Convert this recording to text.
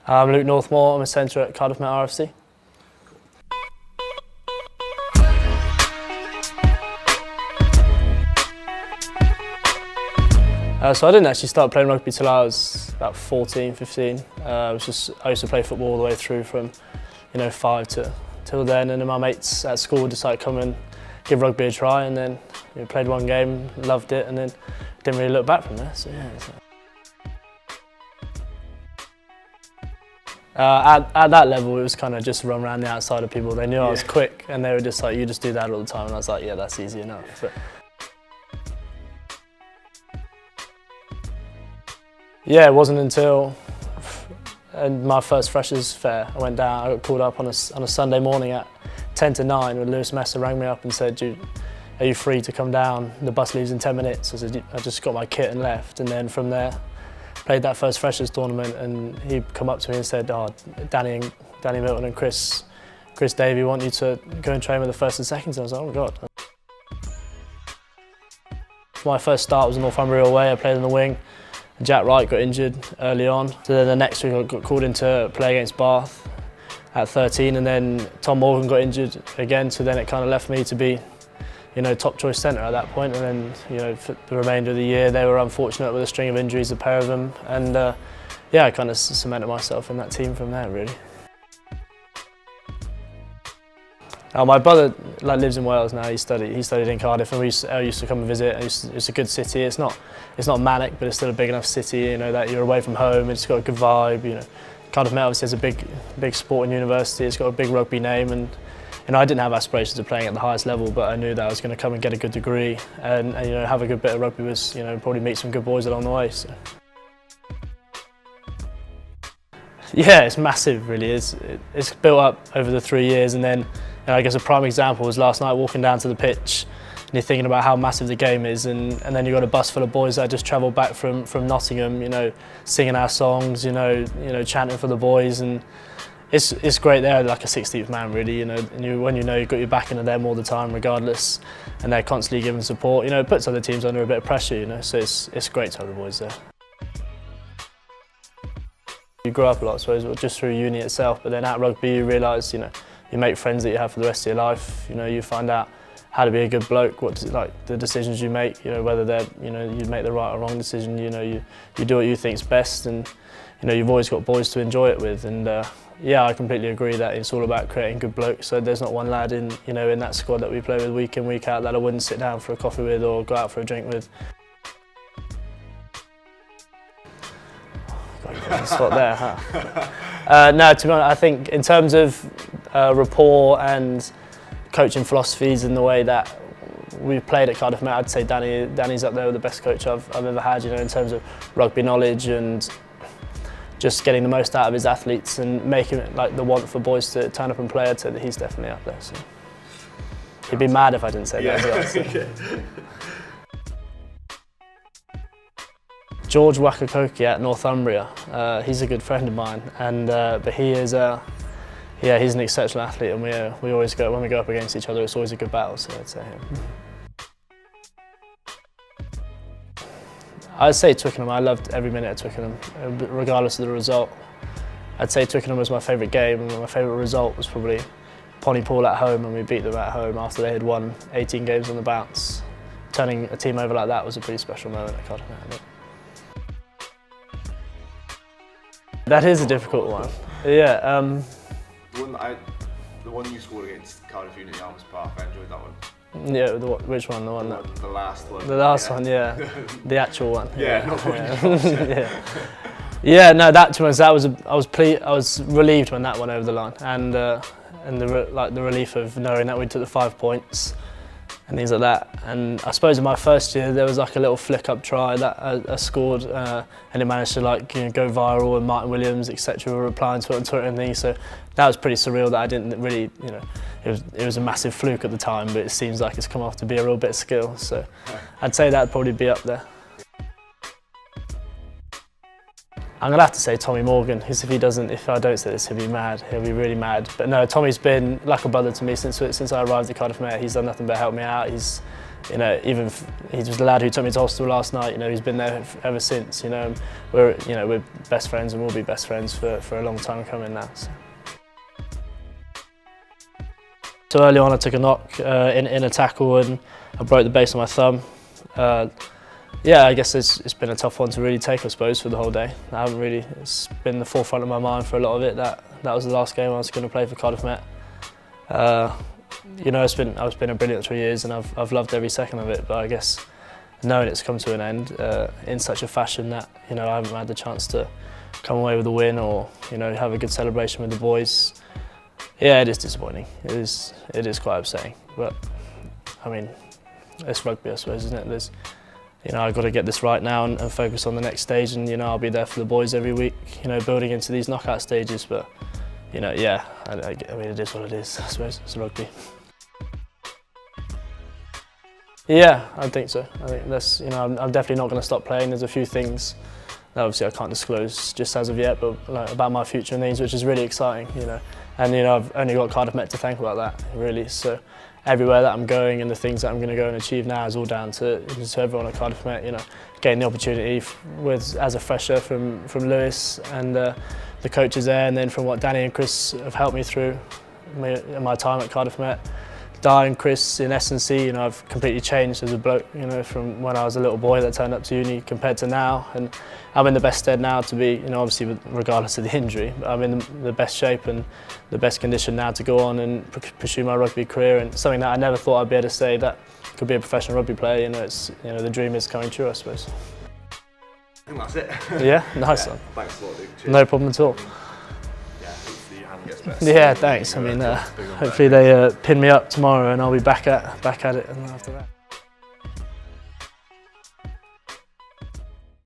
I'm Luke Northmore, I'm a centre at Cardiff Met RFC. So I didn't actually start playing rugby till I was about 14, 15. I used to play football all the way through from 5 till then, and then my mates at school decided to come and give rugby a try, and then played one game, loved it, and then didn't really look back from there. So yeah. At that level, it was kind of just run around the outside of people. They knew I was quick, and they were just like, "You just do that all the time," and I was like, "Yeah, that's easy enough." But yeah, it wasn't until my first freshers fair I went down. I got called up on a Sunday morning at 10 to 9 when Lewis Messer rang me up and said, "Are you free to come down? The bus leaves in 10 minutes." I said, "I just got my kit and left." And then from there, played that first freshers tournament, and he come up to me and said, "Oh, Danny Milton and Chris Davey want you to go and train with the first and seconds." And I was like, "Oh my God." My first start was in Northumbria away. I played in the wing. Jack Wright got injured early on, so then the next week I got called in to play against Bath at 13, and then Tom Morgan got injured again, so then it kind of left me to be top choice centre at that point. And then for the remainder of the year they were unfortunate with a string of injuries, a pair of them, and yeah, I kind of cemented myself in that team from there, really. My brother lives in Wales now. He studied in Cardiff, and I used to come and visit. It's a good city. It's not manic, but it's still a big enough city. That you're away from home. It's got a good vibe. Cardiff Met obviously has a big sporting university. It's got a big rugby name, and I didn't have aspirations of playing at the highest level, but I knew that I was going to come and get a good degree and have a good bit of rugby. Was probably meet some good boys along the way. So. Yeah, it's massive, really. It's built up over the 3 years, and then I guess a prime example was last night walking down to the pitch, and you're thinking about how massive the game is, and then you've got a bus full of boys that just travelled back from Nottingham, singing our songs, chanting for the boys, and it's great. They're like a 16th man, really, and when you've got your back into them all the time, regardless, and they're constantly giving support, it puts other teams under a bit of pressure, so it's great to have the boys there. You grow up a lot, I suppose, just through uni itself, but then at rugby you realise, you make friends that you have for the rest of your life. You find out how to be a good bloke, the decisions you make, whether they're, you make the right or wrong decision. You do what you think's best, and you've always got boys to enjoy it with. And yeah, I completely agree that it's all about creating good blokes. So there's not one lad in that squad that we play with week in, week out that I wouldn't sit down for a coffee with or go out for a drink with. Spot there, huh? No, to be honest, I think in terms of rapport and coaching philosophies and the way that we've played at Cardiff Met, I'd say Danny's up there with the best coach I've ever had. In terms of rugby knowledge and just getting the most out of his athletes and making it like the want for boys to turn up and play. I'd say that he's definitely up there. So. He'd be mad if I didn't say that as well. So. George Wakakoki at Northumbria. He's a good friend of mine, and but he is he's an exceptional athlete, and we always go, when we go up against each other, it's always a good battle. So I'd say him. I'd say Twickenham. I loved every minute of Twickenham, regardless of the result. I'd say Twickenham was my favourite game, and my favourite result was probably Pontypool at home, and we beat them at home after they had won 18 games on the bounce. Turning a team over like that was a pretty special moment at Cardiff Met, I think. That is a difficult one. Yeah. The one you scored against Cardiff Unity Arms Park, I enjoyed that one. Yeah, which one? The last one. The last one, yeah. The actual one. Yeah, not one. Yeah. Yeah, no, that to us, I was relieved when that went over the line, and the relief of knowing that we took the 5 points and things like that. And I suppose in my first year there was like a little flick-up try that I scored, and it managed to go viral, and Martin Williams, etc. were replying to it on Twitter and things. So that was pretty surreal. That I didn't really, it was a massive fluke at the time, but it seems like it's come off to be a real bit of skill. So I'd say that'd probably be up there. I'm gonna have to say Tommy Morgan, because if I don't say this, he'll be mad. He'll be really mad. But no, Tommy's been like a brother to me since I arrived at Cardiff Met. He's done nothing but help me out. He's you know, he was the lad who took me to hospital last night. You know, he's been there ever since. You know, we're best friends and we'll be best friends for a long time coming now. So early on, I took a knock in a tackle and I broke the base of my thumb. Yeah, I guess it's been a tough one to really take, I suppose, for the whole day. It's been the forefront of my mind for a lot of it. That was the last game I was going to play for Cardiff Met. You know, it's been a brilliant 3 years and I've loved every second of it, but I guess knowing it's come to an end in such a fashion that, you know, I haven't had the chance to come away with a win or, you know, have a good celebration with the boys. Yeah, it is disappointing. It is quite upsetting, but I mean, it's rugby, I suppose, isn't it? You know, I've got to get this right now and focus on the next stage, and you know, I'll be there for the boys every week. You know, building into these knockout stages, but you know, yeah, I mean, it is what it is. I suppose it's rugby. Yeah, I think so. I think you know, I'm definitely not going to stop playing. There's a few things that obviously I can't disclose just as of yet, but like, about my future and things, which is really exciting. You know, and you know, I've only got Cardiff Met to thank about that, really. So everywhere that I'm going and the things that I'm going to go and achieve now is all down to everyone at Cardiff Met. You know, getting the opportunity as a fresher from Lewis and the coaches there, and then from what Danny and Chris have helped me through my time at Cardiff Met. Di and Chris in S&C, you know, I've completely changed as a bloke, you know, from when I was a little boy that turned up to uni compared to now, and I'm in the best stead now to be, you know, obviously regardless of the injury, but I'm in the best shape and the best condition now to go on and pursue my rugby career, and something that I never thought I'd be able to say, that could be a professional rugby player. You know, the dream is coming true, I suppose. I think that's it. Yeah, nice one. Thanks a lot, Luke. Cheers. No problem at all. Yeah, hopefully your hand gets better. Yeah, thanks. I mean, hopefully they pin me up tomorrow and I'll be back at it after that.